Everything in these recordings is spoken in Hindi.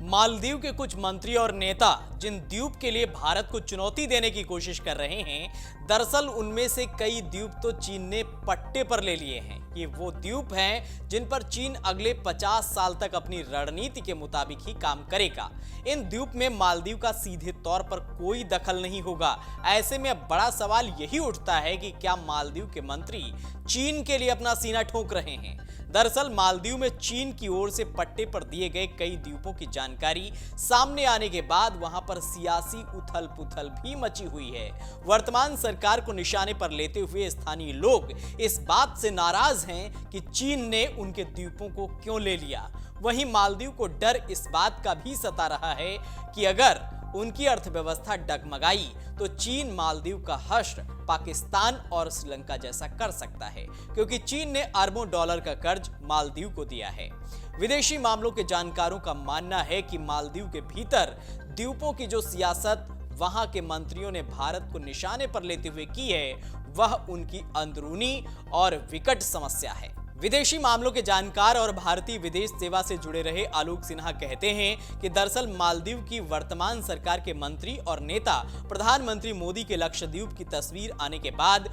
मालदीव के कुछ मंत्री और नेता जिन द्वीप के लिए भारत को चुनौती देने की कोशिश कर रहे हैं, दरअसल उनमें से कई द्वीप तो चीन ने पट्टे पर ले लिए हैं। ये वो द्वीप हैं जिन पर चीन अगले 50 साल तक अपनी रणनीति के मुताबिक ही काम करेगा। इन द्वीप में मालदीव का सीधे तौर पर कोई दखल नहीं होगा। ऐसे में अब बड़ा सवाल यही उठता है कि क्या मालदीव के मंत्री चीन के लिए अपना सीना ठोक रहे हैं। दरअसल मालदीव में चीन की ओर से पट्टे पर दिए गए कई द्वीपों की जानकारी सामने आने के बाद वहां पर सियासी उथल पुथल भी मची हुई है। वर्तमान सरकार को निशाने पर लेते हुए स्थानीय लोग इस बात से नाराज हैं कि चीन ने उनके द्वीपों को क्यों ले लिया। वहीं मालदीव को डर इस बात का भी सता रहा है कि अगर उनकी अर्थव्यवस्था डगमगाई तो चीन मालदीव का हश्र पाकिस्तान और श्रीलंका जैसा कर सकता है, क्योंकि चीन ने अरबों डॉलर का कर्ज मालदीव को दिया है। विदेशी मामलों के जानकारों का मानना है कि मालदीव के भीतर द्वीपों की जो सियासत वहां के मंत्रियों ने भारत को निशाने पर लेते हुए की है, वह उनकी अंदरूनी और विकट समस्या है। विदेशी मामलों के जानकार और भारतीय विदेश सेवा से जुड़े रहे आलोक सिन्हा कहते हैं कि दरअसल मालदीव की वर्तमान सरकार के मंत्री और नेता प्रधानमंत्री मोदी के लक्षद्वीप की तस्वीर आने के बाद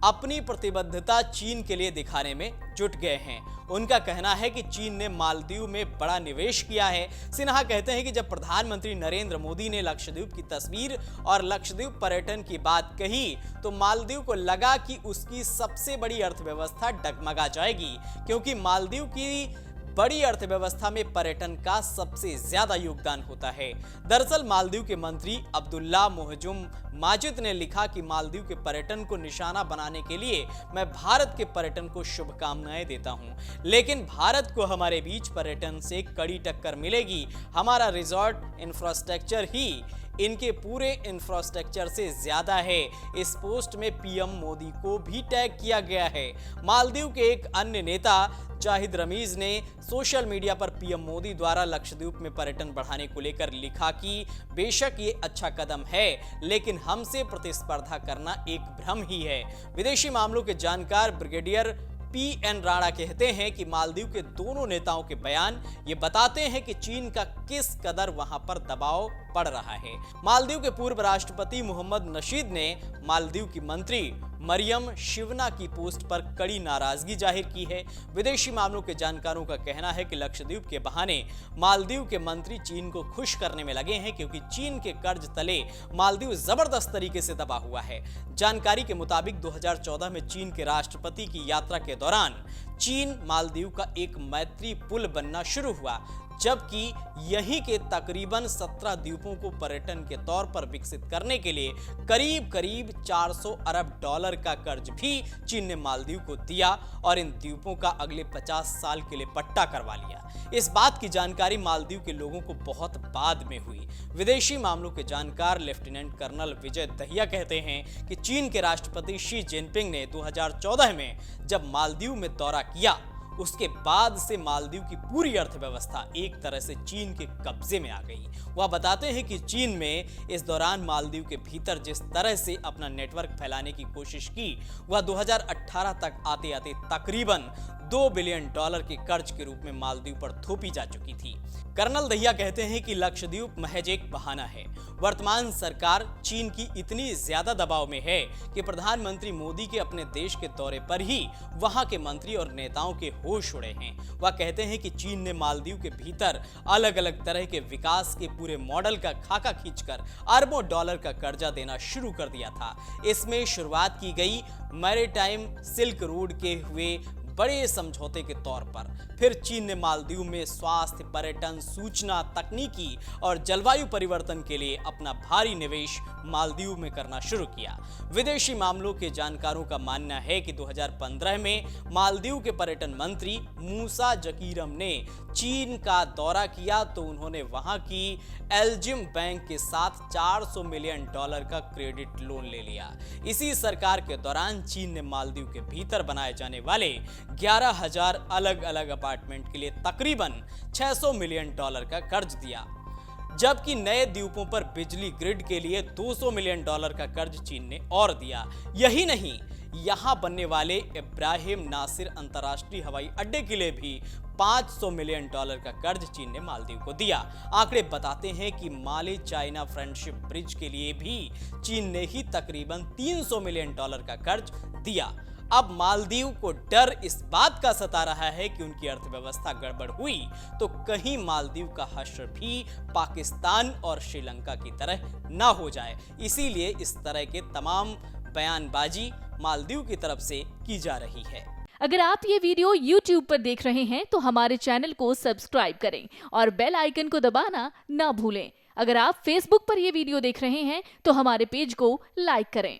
अपनी प्रतिबद्धता चीन के लिए दिखाने में जुट गए हैं। उनका कहना है कि चीन ने मालदीव में बड़ा निवेश किया है। सिन्हा कहते हैं कि जब प्रधानमंत्री नरेंद्र मोदी ने लक्षद्वीप की तस्वीर और लक्षद्वीप पर्यटन की बात कही तो मालदीव को लगा कि उसकी सबसे बड़ी अर्थव्यवस्था डगमगा जाएगी, क्योंकि मालदीव की बड़ी अर्थव्यवस्था में पर्यटन का सबसे ज्यादा योगदान होता है। दरअसल मालदीव के मंत्री अब्दुल्ला मोहजुम माजिद ने लिखा कि मालदीव के पर्यटन को निशाना बनाने के लिए मैं भारत के पर्यटन को शुभकामनाएं देता हूं, लेकिन भारत को हमारे बीच पर्यटन से कड़ी टक्कर मिलेगी। हमारा रिजॉर्ट इंफ्रास्ट्रक्चर ही इनके पूरे इंफ्रास्ट्रक्चर से ज्यादा है। इस पोस्ट में पीएम मोदी को भी टैग किया गया है। मालदीव के एक अन्य नेता जाहिद रमीज ने सोशल मीडिया पर पीएम मोदी द्वारा लक्षद्वीप में पर्यटन बढ़ाने को लेकर लिखा कि बेशक ये अच्छा कदम है, लेकिन हमसे प्रतिस्पर्धा करना एक भ्रम ही है। विदेशी मामलों के जानकार ब्रिगेडियर पीएन राणा कहते हैं कि मालदीव के दोनों नेताओं के बयान ये बताते हैं कि चीन का किस कदर वहां पर दबाव पड़ रहा है। मालदीव के पूर्व राष्ट्रपति मोहम्मद नशीद ने मालदीव की मंत्री मरियम शिवना की पोस्ट पर कड़ी नाराजगी जाहिर की है। विदेशी मामलों के जानकारों का कहना है कि लक्षद्वीप के बहाने मालदीव के मंत्री चीन को खुश करने में लगे हैं, क्योंकि चीन के कर्ज तले मालदीव जबरदस्त तरीके से दबा हुआ है। जानकारी के मुताबिक 2014 में चीन के राष्ट्रपति की यात्रा के दौरान चीन मालदीव का एक मैत्री पुल बनना शुरू हुआ, जबकि यहीं के तकरीबन 17 द्वीपों को पर्यटन के तौर पर विकसित करने के लिए करीब 400 अरब डॉलर का कर्ज भी चीन ने मालदीव को दिया और इन द्वीपों का अगले 50 साल के लिए पट्टा करवा लिया। इस बात की जानकारी मालदीव के लोगों को बहुत बाद में हुई। विदेशी मामलों के जानकार लेफ्टिनेंट कर्नल विजय दहिया कहते हैं कि चीन के राष्ट्रपति शी जिनपिंग ने 2014 में जब मालदीव में दौरा किया, उसके बाद से मालदीव की पूरी अर्थव्यवस्था एक तरह से चीन के कब्जे में आ गई। वह बताते हैं कि चीन में इस दौरान मालदीव के भीतर जिस तरह से अपना नेटवर्क फैलाने की कोशिश की, वह 2018 तक आते आते तकरीबन $2 बिलियन के कर्ज के रूप में मालदीव पर थोपी जा चुकी थी। कर्नल दहिया कहते हैं कि लक्षद्वीप महज एक बहाना है। वर्तमान सरकार चीन की इतनी ज्यादा दबाव में है कि प्रधानमंत्री मोदी के अपने देश के दौरे पर ही वहां के मंत्री और नेताओं के होश उड़े हैं। वह कहते हैं कि चीन ने मालदीव के भीतर अलग अलग तरह के विकास के पूरे मॉडल का खाका खींचकर अरबों डॉलर का कर्जा देना शुरू कर दिया था। इसमें शुरुआत की गई मैरीटाइम सिल्क रोड के हुए बड़े समझौते के तौर पर, फिर चीन ने मालदीव में स्वास्थ्य, पर्यटन, सूचना तकनीकी और जलवायु परिवर्तन के लिए अपना भारी निवेश मालदीव में करना शुरू किया। विदेशी मामलों के जानकारों का मानना है कि 2015 में मालदीव के पर्यटन मंत्री मूसा जकीरम ने चीन का दौरा किया तो उन्होंने वहां की एल्जिम बैंक के साथ $400 मिलियन का क्रेडिट लोन ले लिया। इसी सरकार के दौरान चीन ने मालदीव के भीतर बनाए जाने वाले 11,000 अलग अलग अपार्टमेंट के लिए तकरीबन $600 मिलियन का कर्ज दिया, जबकि नए द्वीपों पर बिजली ग्रिड के लिए $200 मिलियन का कर्ज चीन ने और दिया। यही नहीं, यहाँ बनने वाले इब्राहिम नासिर अंतर्राष्ट्रीय हवाई अड्डे के लिए भी $500 मिलियन का कर्ज चीन ने मालदीव को दिया। आंकड़े बताते हैं कि माले चाइना फ्रेंडशिप ब्रिज के लिए भी चीन ने ही तकरीबन $300 मिलियन का कर्ज दिया। अब मालदीव को डर इस बात का सता रहा है कि उनकी अर्थव्यवस्था गड़बड़ हुई तो कहीं मालदीव का हश्र भी पाकिस्तान और श्रीलंका की तरह ना हो जाए। इसीलिए इस तरह के तमाम बयानबाजी मालदीव की तरफ से की जा रही है। अगर आप ये वीडियो YouTube पर देख रहे हैं तो हमारे चैनल को सब्सक्राइब करें और बेल आइकन को दबाना ना भूलें। अगर आप Facebook पर ये वीडियो देख रहे हैं तो हमारे पेज को लाइक करें।